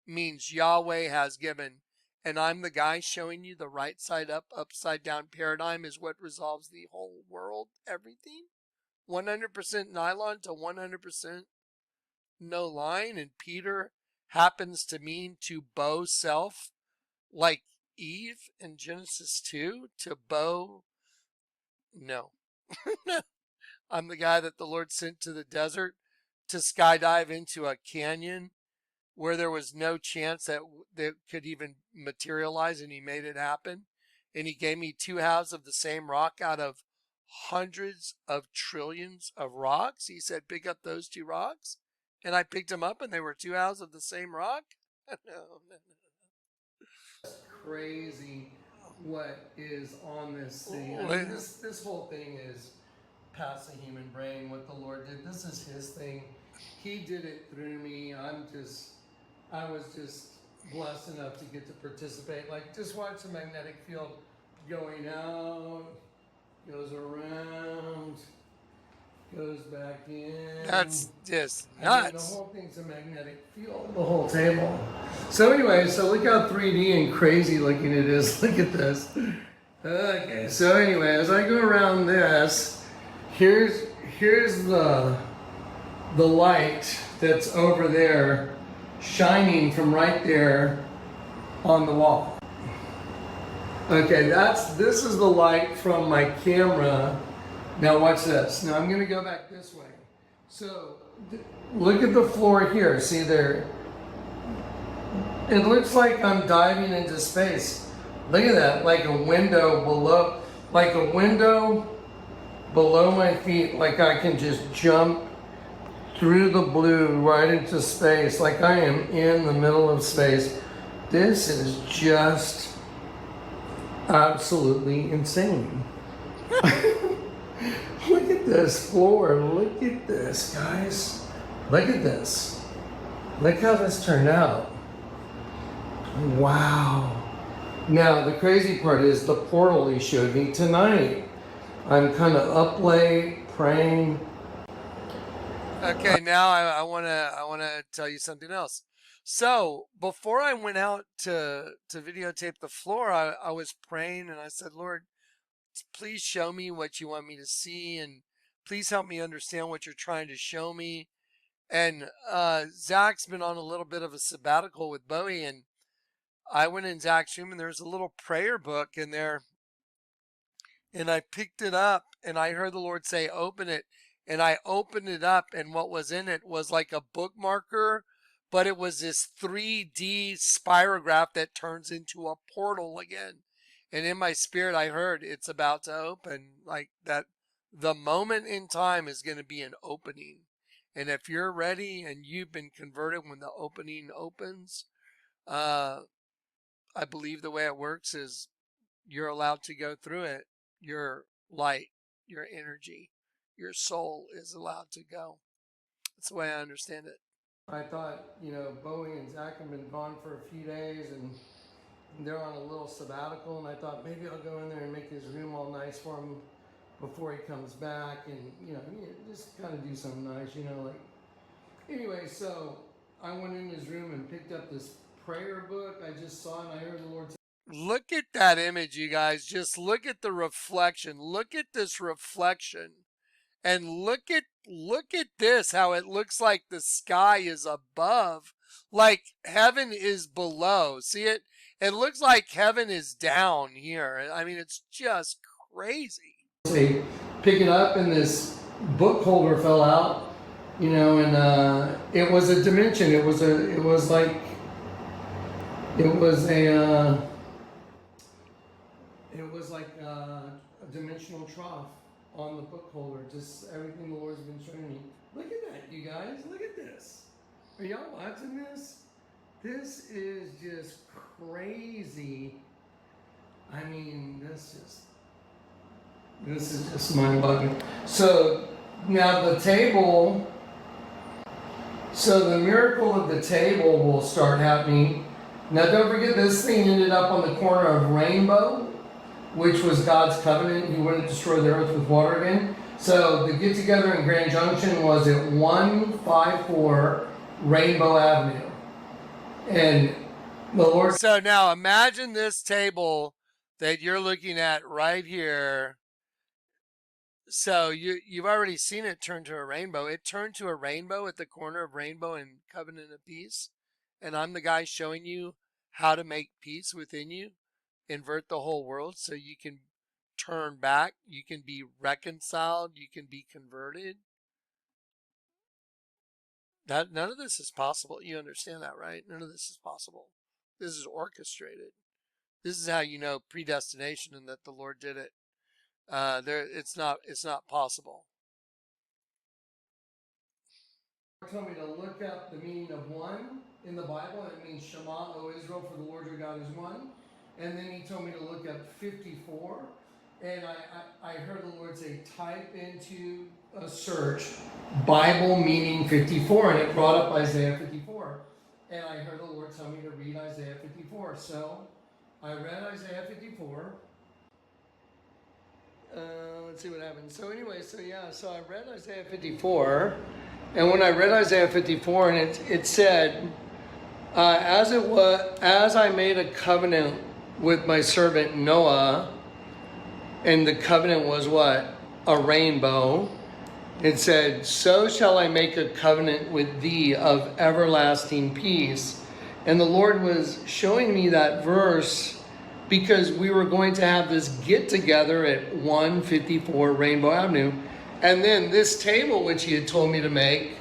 means Yahweh has given, and I'm the guy showing you the right side up, upside down paradigm is what resolves the whole world, everything. 100% nylon to 100% no line, and Peter happens to mean to bow self, like Eve in Genesis 2, to bow. No. I'm the guy that the Lord sent to the desert to skydive into a canyon where there was no chance that could even materialize, and he made it happen. And he gave me 2 halves of the same rock out of hundreds of trillions of rocks. He said, pick up those 2 rocks. And I picked them up, and they were 2 halves of the same rock. No. That's crazy what is on this thing. I mean, this whole thing is past the human brain, what the Lord did. This is his thing. He did it through me. I was just blessed enough to get to participate. Like, just watch the magnetic field going out, goes around, goes back in. That's just I mean, the nuts. whole thing's a magnetic field, the whole table. So anyway, so look how 3D and crazy looking it is. Look at this. Okay, so anyway, as I go around this, here's the light that's over there shining from right there on the wall. Okay, this is the light from my camera. Now watch this. Now I'm going to go back this way. So look at the floor here. See there? It looks like I'm diving into space. Look at that, like a window below my feet, like I can just jump through the blue right into space, like I am in the middle of space. This is just absolutely insane. Look at this floor. Look at this, guys. Look at this. Look how this turned out. Wow. Now, the crazy part is the portal he showed me tonight. I'm kind of up late praying. Okay, now I wanna tell you something else. So before I went out to videotape the floor, I was praying and I said, Lord, please show me what you want me to see, and please help me understand what you're trying to show me. And Zach's been on a little bit of a sabbatical with Bowie, and I went in Zach's room and there's a little prayer book in there, and I picked it up and I heard the Lord say, open it. And I opened it up, and what was in it was like a bookmarker, but it was this 3D spirograph that turns into a portal again. And in my spirit, I heard it's about to open, like that the moment in time is going to be an opening. And if you're ready and you've been converted when the opening opens, I believe the way it works is you're allowed to go through it. Your light, your energy, your soul is allowed to go. That's the way I understand it. I thought, Bowie and Zach have been gone for a few days and they're on a little sabbatical, and I thought maybe I'll go in there and make his room all nice for him before he comes back, and just kind of do something nice, like. Anyway, so I went in his room and picked up this prayer book. I just saw it and I heard the Lord say, Look at that image, you guys. Just look at the reflection. Look at this reflection. And look at this, how it looks like the sky is above, like heaven is below. See it? It looks like heaven is down here. I mean, it's just crazy. pick it up, and this book holder fell out, and it was a dimension. It was a dimensional trough on the book holder. Just everything the Lord's been showing me. Look at that, you guys. Look at this. Are y'all watching this? This is just crazy. I mean, this is just mind-boggling. So now the miracle of the table will start happening. Now don't forget, this thing ended up on the corner of Rainbow, which was God's covenant. He wouldn't destroy the earth with water again. So the get together in Grand Junction was at 154 Rainbow Avenue. And the Lord. So now imagine this table that you're looking at right here. So you've already seen it turn to a rainbow. It turned to a rainbow at the corner of Rainbow and Covenant of Peace. And I'm the guy showing you how to make peace within you, invert the whole world so you can turn back, you can be reconciled, you can be converted. None of this is possible. You understand that, right? None of this is possible. This is orchestrated. This is how you know predestination and that the Lord did it. It's not possible. Told me to look up the meaning of one in the Bible. It means Shema, O Israel, for the Lord your God is one. And then he told me to look up 54. And I heard the Lord say, type into a search Bible meaning 54, and it brought up Isaiah 54. And I heard the Lord tell me to read Isaiah 54. So I read Isaiah 54. Let's let's see what happens. So anyway, so I read Isaiah 54, and when I read Isaiah 54, and it said, as I made a covenant with my servant Noah, and the covenant was what? A rainbow. It said, so shall I make a covenant with thee of everlasting peace. And the Lord was showing me that verse because we were going to have this get together at 154 Rainbow Avenue. And then this table, which he had told me to make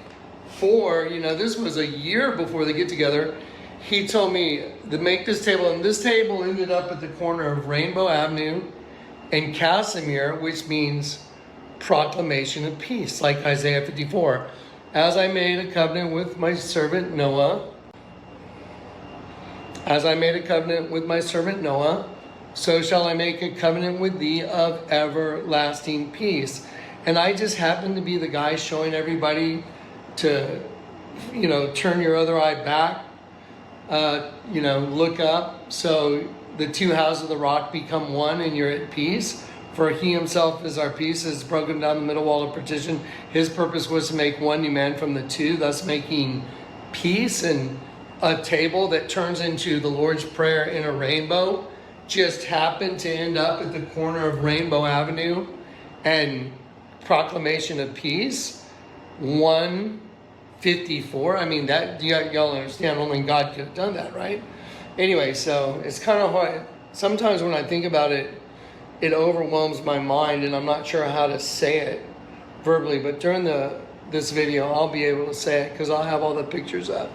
for, this was a year before the get together. He told me to make this table, and this table ended up at the corner of Rainbow Avenue and Casimir, which means proclamation of peace, like Isaiah 54. As I made a covenant with my servant Noah, so shall I make a covenant with thee of everlasting peace. And I just happened to be the guy showing everybody to, turn your other eye back, look up. So the two houses of the rock become one and you're at peace. For he himself is our peace, has broken down the middle wall of partition. His purpose was to make one new man from the two, thus making peace. And a table that turns into the Lord's Prayer in a rainbow just happened to end up at the corner of Rainbow Avenue and proclamation of peace. 154. I mean, that y'all understand, only God could have done that, right? Anyway, so it's kind of hard. Sometimes when I think about it, it overwhelms my mind, and I'm not sure how to say it verbally. But during this video, I'll be able to say it because I'll have all the pictures up.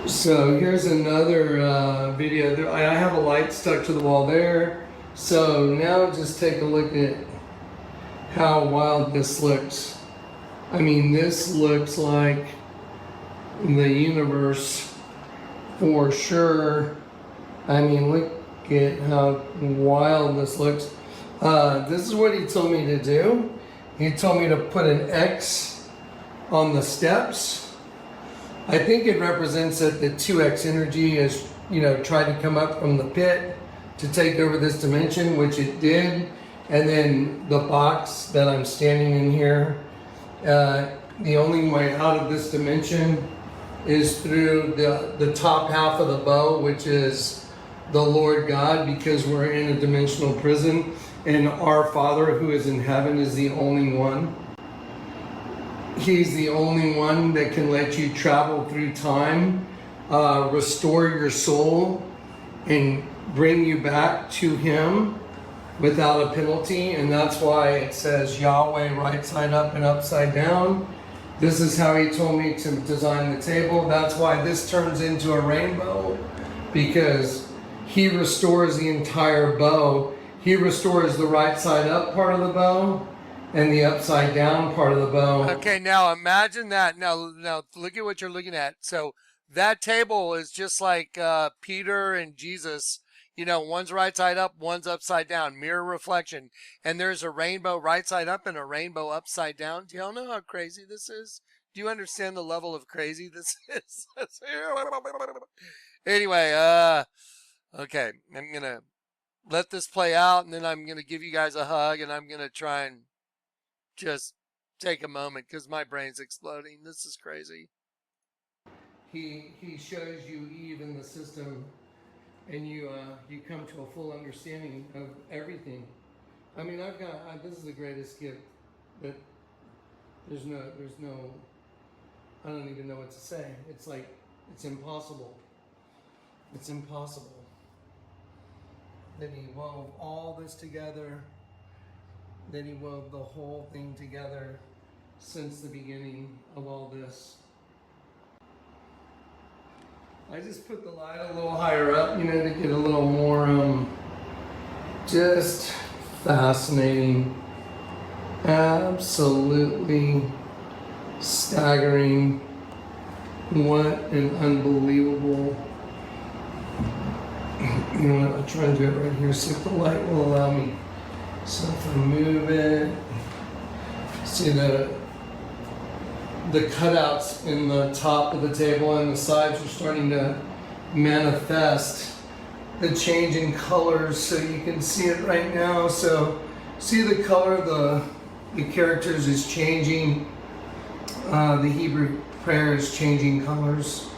So here's another video. I have a light stuck to the wall there. So now just take a look at how wild this looks. I mean, this looks like the universe for sure. I mean, look at how wild this looks. This is what he told me to do. He told me to put an X on the steps. I think it represents that the 2X energy has, tried to come up from the pit to take over this dimension, which it did. And then the box that I'm standing in here, the only way out of this dimension is through the top half of the bow, which is the Lord God, because we're in a dimensional prison, and our Father who is in heaven is the only one. He's the only one that can let you travel through time, restore your soul, and bring you back to Him without a penalty. And that's why it says Yahweh right side up and upside down. This is how He told me to design the table. That's why this turns into a rainbow, because He restores the entire bow. He restores the right side up part of the bow and the upside down part of the bow. Okay, now imagine that. Now look at what you're looking at. So that table is just like Peter and Jesus. One's right side up, one's upside down, mirror reflection. And there's a rainbow right side up and a rainbow upside down. Do y'all know how crazy this is? Do you understand the level of crazy this is? Anyway, okay, I'm going to let this play out, and then I'm going to give you guys a hug, and I'm going to try and just take a moment because my brain's exploding. This is crazy. He shows you Eve in the system, and you come to a full understanding of everything. I mean, this is the greatest gift that there's no, I don't even know what to say. It's like, it's impossible. It's impossible that He wove all this together, that He wove the whole thing together since the beginning of all this. I just put the light a little higher up, to get a little more, just fascinating, absolutely staggering. What an unbelievable, I'll try and do it right here, see if the light will allow me. So if I move it, see the cutouts in the top of the table and the sides are starting to manifest the change in colors, so you can see it right now. So See the color of the characters is changing. The Hebrew prayer is changing colors.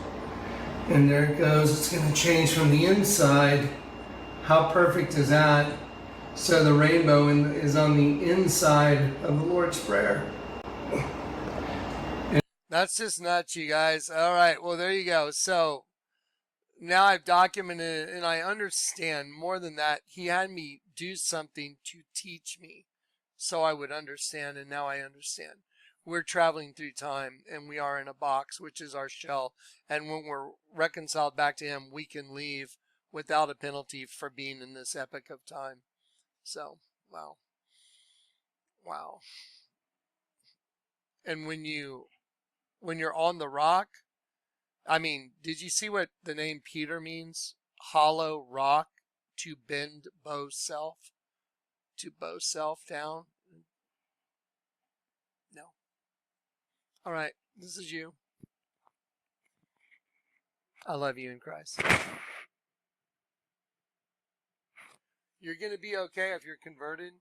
And there it goes. It's going to change from the inside. How perfect is that? So the rainbow is on the inside of the Lord's Prayer. That's just nuts, you guys. All right, well, there you go. So now I've documented it and I understand. More than that, he had me do something to teach me so I would understand, and now I understand. We're traveling through time and we are in a box, which is our shell. And when we're reconciled back to him, we can leave without a penalty for being in this epoch of time. So, wow. Wow. And when you're on the rock, I mean, did you see what the name Peter means? Hollow rock, to bend bow self, to bow self down. No. All right, this is you. I love you in Christ. You're going to be okay if you're converted.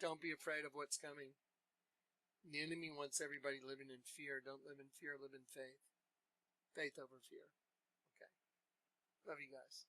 Don't be afraid of what's coming. The enemy wants everybody living in fear. Don't live in fear, live in faith. Faith over fear. Okay. Love you guys.